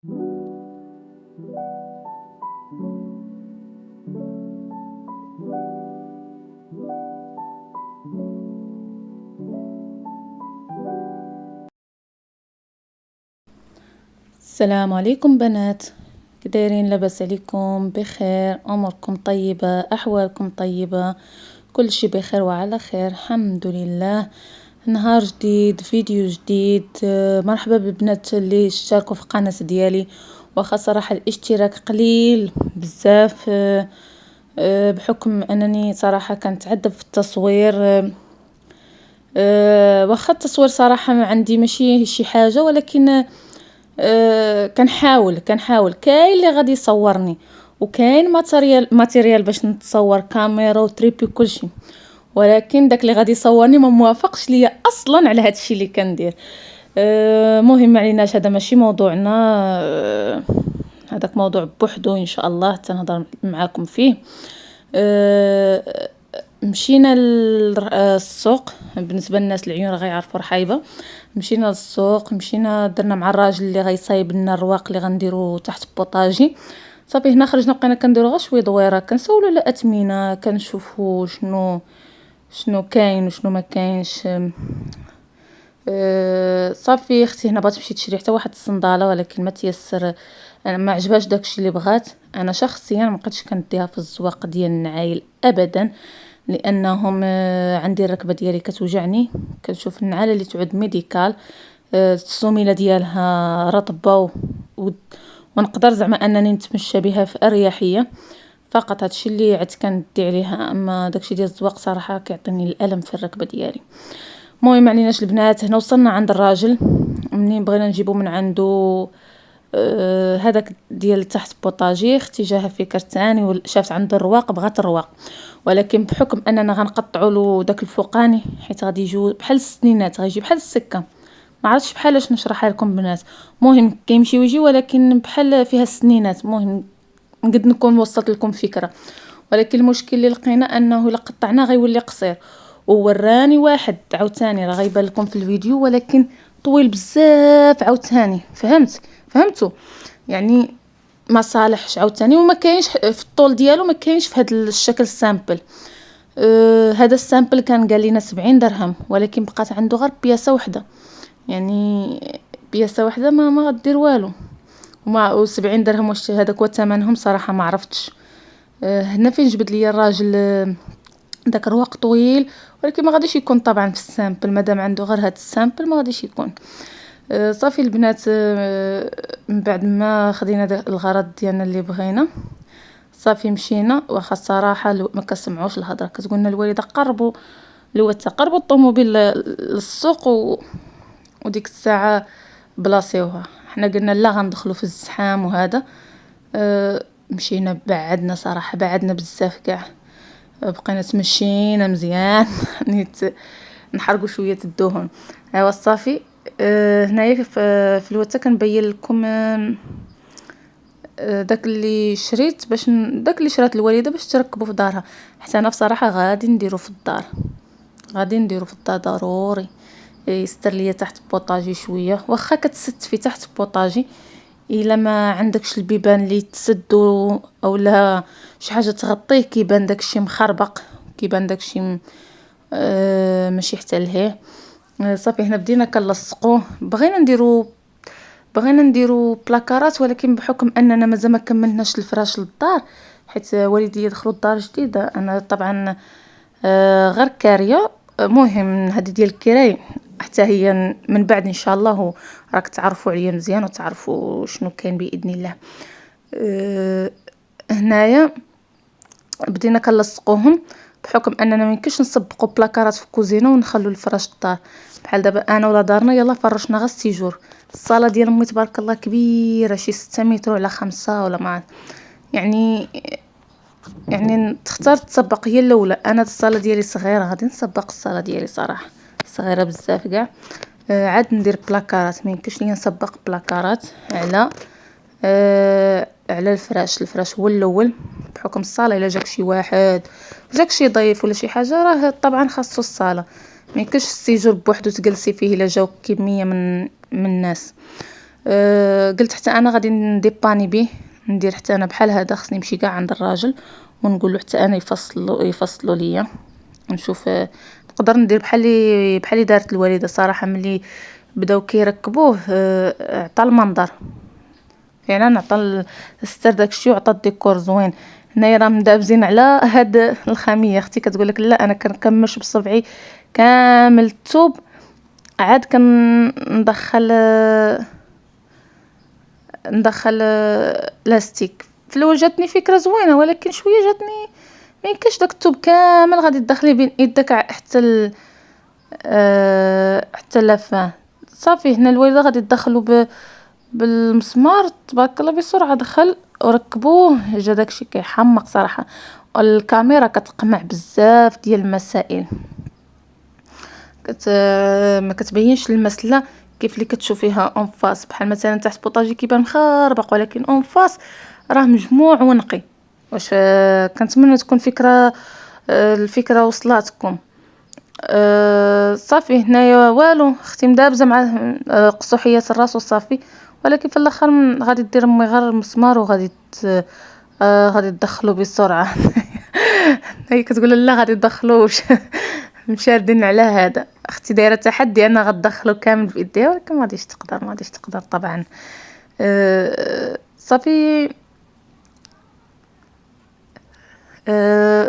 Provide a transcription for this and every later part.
السلام عليكم بنات، كدايرين؟ لاباس عليكم؟ بخير؟ اموركم طيبه؟ احوالكم طيبه؟ كل شي بخير وعلى خير، الحمد لله. نهار جديد، فيديو جديد. مرحبا بالبنات اللي اشتركوا في القناه ديالي، واخا صراحه الاشتراك قليل بزاف. بحكم انني صراحه كنتعذب في التصوير. واخا التصوير صراحه ما عندي ماشي شي حاجه، ولكن كنحاول كاين اللي غادي يصورني، وكاين ماتيريال باش نتصور، كاميرا وتريبي كلشي، ولكن داك اللي غادي يصورني ما موافقش ليا اصلا على هادشي اللي كندير. مهم ما عليناش، هذا ماشي موضوعنا. هذاك موضوع بوحدو ان شاء الله تنهضر معاكم فيه. مشينا للسوق. بالنسبه للناس العيون راه غيعرفوا رحايبه. مشينا للسوق، مشينا درنا مع الراجل اللي غيصايب لنا الرواق اللي غنديرو تحت البوطاجي. صافي هنا خرجنا بقينا كنديرو غير شويه دويره، كنسولو على اثمنه، كنشوفو شنو كاين وشنو ما كاينش. صافي اختي هنا بغات تمشي تشري حتى واحد الصنداله، ولكن ما تيسر. انا ما عجبهاش داكشي اللي بغات. انا شخصيا ما بقيتش كنديها في الزواق ديال النعايل ابدا، لانهم عندي الركبه ديالي كتوجعني. كنشوف النعاله اللي تعود ميديكال، السميله ديالها رطبه ونقدر زعما انني نتمشى بها في اريحيه. فقط هادشي اللي عاد كندي عليها، اما داكشي ديال الزواق صراحه كيعطيني الالم في الركبه ديالي. المهم عليناش البنات، هنا وصلنا عند الراجل. منين بغينا نجيبو من عنده هذاك ديال تحت بوطاجي، اختي جاها فكر ثاني، شافت عند الرواق بغات الرواق، ولكن بحكم اننا غنقطعوا له داك الفوقاني حيت غادي يجيو بحال السنينات، غيجي بحال السكه. ما عرفتش بحالاش نشرحها لكم بنات. المهم كيمشي ويجي، ولكن بحال فيها السنينات. المهم نقد نكون وصلت لكم فكره، ولكن المشكل اللي لقينا انه الا قطعناه غيولي قصير. ووراني واحد عاوتاني راه غيبان لكم في الفيديو، ولكن طويل بزاف عاوتاني. فهمتوا يعني ما صالحش عاوتاني، وما كاينش في الطول ديالو، ما كاينش في هذا الشكل سامبل. هذا السامبل كان قال لنا 70 درهم، ولكن بقات عنده غير بياسه وحده. يعني بياسه وحده ما غدير والو. وما 70 درهم واش هذاك هو ثمنهم؟ صراحه ما عرفتش. هنا فين جبد لي الراجل داك الرواق طويل، ولكن ما غاديش يكون طبعا في السامبل، مادام عنده غير هذا السامبل ما غاديش يكون. صافي البنات، من بعد ما خدينا الغرض ديالنا اللي بغينا، صافي مشينا. واخا الصراحه ما كسمعوش الهضره، كتقولنا الوالده قربوا تقربوا الطوموبيل للسوق وديك الساعه بلاصيوها. حنا قلنا لا، غندخلوا في الزحام وهذا. مشينا، بعدنا صراحه، بعدنا بزاف كاع. بقينا تمشينا مزيان نيت نحرقوا شويه الدهون. ايوا صافي. هنايا في الوتا كنبين لكم داك اللي شريت داك اللي شرات الوالده باش تركبوا في دارها. حتى انا بصراحه غادي نديرو في الدار، ضروري. يستر ليا تحت بوطاجي شويه، واخا كتسد في تحت بوطاجي. الا ما عندكش البيبان اللي تسدو اولا شي حاجه تغطيه، كيبان داكشي مخربق، كيبان داكشي ماشي حتى لهيه. صافي هنا بدينا كنلصقوه. بغينا نديرو بلاكارات، ولكن بحكم اننا مازال ما كملناش الفراش للدار، حيت والدي يدخلوا الدار جديده. انا طبعا غير كاريه. مهم هذه ديال الكراي حتى هي من بعد ان شاء الله، راك تعرفوا عليا مزيان وتعرفوا شنو كاين باذن الله. هنايا بدينا كنلصقوهم، بحكم اننا ما يمكنش نسبقوا بلاكارات في الكوزينه ونخلوا الفراش الدار. بحال دابا انا ولا دارنا يلا فرشنا غير السيجور. الصاله ديال امي تبارك الله كبيره، شي 6 متر على 5 ولا ما يعني. تختار تسبق هي الاولى. انا الصاله ديالي صغيره، غادي نسبق الصاله ديالي صراحه صغيره بزاف كاع. عاد ندير بلاكارات، ما يمكنش ليا نسبق بلاكارات على الفراش هو الاول. بحكم الصاله الا جاك شي واحد، جاك شي ضيف ولا شي حاجه، راه طبعا خاصو الصاله. ما يمكنش السيجور بوحدو تجلسي فيه الا جاو كميه من الناس. قلت حتى انا غادي نديباني بيه، ندير حتى انا بحال هذا، خصني نمشي كاع عند الراجل ونقول له حتى انا يفصلوا ليا. نشوف نقدر ندير بحال اللي دارت الوالده صراحه ملي بداو كيركبوه. عطى المنظر فعلا، عطى الستر داكشي وعطى الديكور زوين. هنايا راه مدابزين على هاد الخاميه. اختي كتقول لك لا انا كنكمش بصبعي كامل الثوب، عاد كندخل لاستيك. في الاول جاتني فكره زوينه، ولكن شويه جاتني ما يمكنش داك الثوب كامل غادي تدخلي بين يدك حتى حتى لافاه. صافي هنا الوالده غادي تدخلوا بالمسمار تبارك الله بسرعه، دخل وركبوه. جا داكشي كيحمق صراحه. الكاميرا كتقمع بزاف ديال المسائل، ما كتبينش المسله كيف اللي كتشوفيها اون فاس. بحال مثلا تحت بوطاجي كيبان مخربق، ولكن اون فاس راه مجموع ونقي. واش كنتمنى تكون الفكره وصلاتكم. صافي هنايا والو، اختي مدابزه مع قصوحيه الراس وصافي. ولكن في الاخر غادي دير امي غير المسمار وغادي غادي تدخلوا بسرعه. هي كتقول لا غادي تدخلوش. مشاردين على هذا. اختي دايره تحدي انا غتدخلو كامل بايديها، ولكن ما غاديش تقدر طبعا. صافي.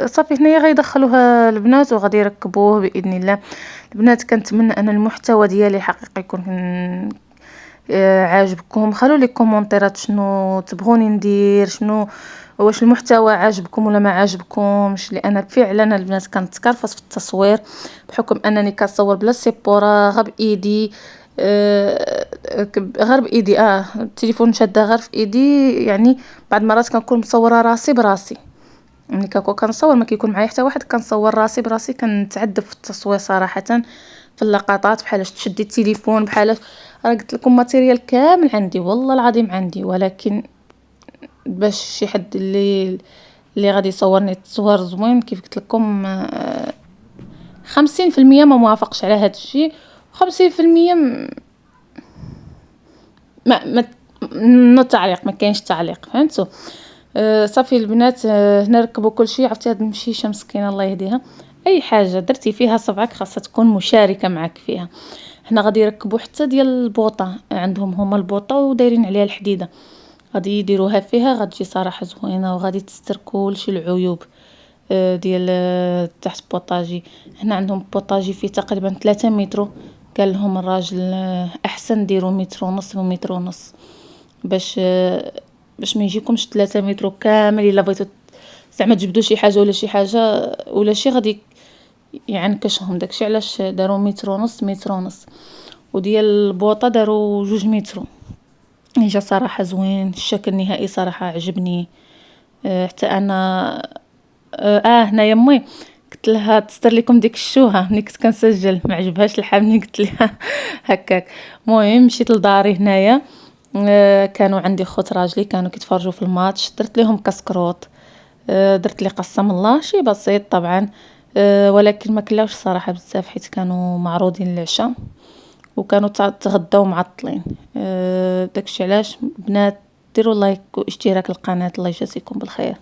صافي هنايا غيدخلوها البنات وغادي يركبوه باذن الله. البنات كنتمنى ان المحتوى ديالي حقيقي يكون عاجبكم. خلوا لي كومونتيرات شنو تبغوني ندير، شنو واش المحتوى عاجبكم ولا ما عاجبكمش، لان فعلا البنات كنتكرفص في التصوير بحكم انني كنصور بلا سيبورا غير بايدي. غير بايدي التليفون شاده غير في ايدي. يعني بعض المرات كنكون مصوره راسي براسي، ملي كنصور ما كيكون معايا حتى واحد، كنصور راسي براسي. كنتعذب في التصوير صراحه في اللقطات، بحالاش تشدي التليفون، بحالاش راه قلت لكم ماتيريال كامل عندي والله العظيم عندي، ولكن باش شي حد اللي غادي يصورني تصوير زوين كيف قلت لكم 50% ما موافقش على هذا الشيء، و50% ما نو تعليق، ما كاينش تعليق. فهمتوا؟ صافي البنات هنا ركبوا كل شيء. عرفتي هاد المشيشه مسكينه الله يهديها، اي حاجه درتي فيها صبعك خاصها تكون مشاركه معك فيها. هنا غادي يركبوا حتى ديال البوطه، عندهم هما البوطه ودايرين عليها الحديده، غادي يديروها فيها. غتجي صراحه زوينه وغادي تستر كلشي العيوب ديال تحت بوطاجي. هنا عندهم بوطاجي فيه تقريبا 3 متر. قال لهم الراجل احسن ديروا متر ونص ومتر ونص باش ما يجيكمش 3 متر كامل. الا بغيتو زعما تجبدوا شي حاجه ولا شي غادي يعنكشهم. داكشي علاش داروا متر ونص متر ونص. وديال البوطه داروا 2 متر. جا صراحه زوين، الشكل النهائي صراحه عجبني. حتى انا هنايا امي قلت لها تستر لكم ديك الشوهه ملي كنت كنسجل، ما عجبهاش الحال ملي قلت لها هكاك. المهم مشيت لداري هنايا. كانوا عندي خوت راجلي كانوا كيتفرجوا في الماتش، درت لهم كسكروط. درت لي قسم الله شي بسيط طبعا. ولكن ما كلاوش صراحه بزاف حيت كانوا معروضين العشاء وكانوا تغداو معطلين. داكشي علاش بنات ديروا لايك واشتراك القناه. الله يجازيكم بالخير.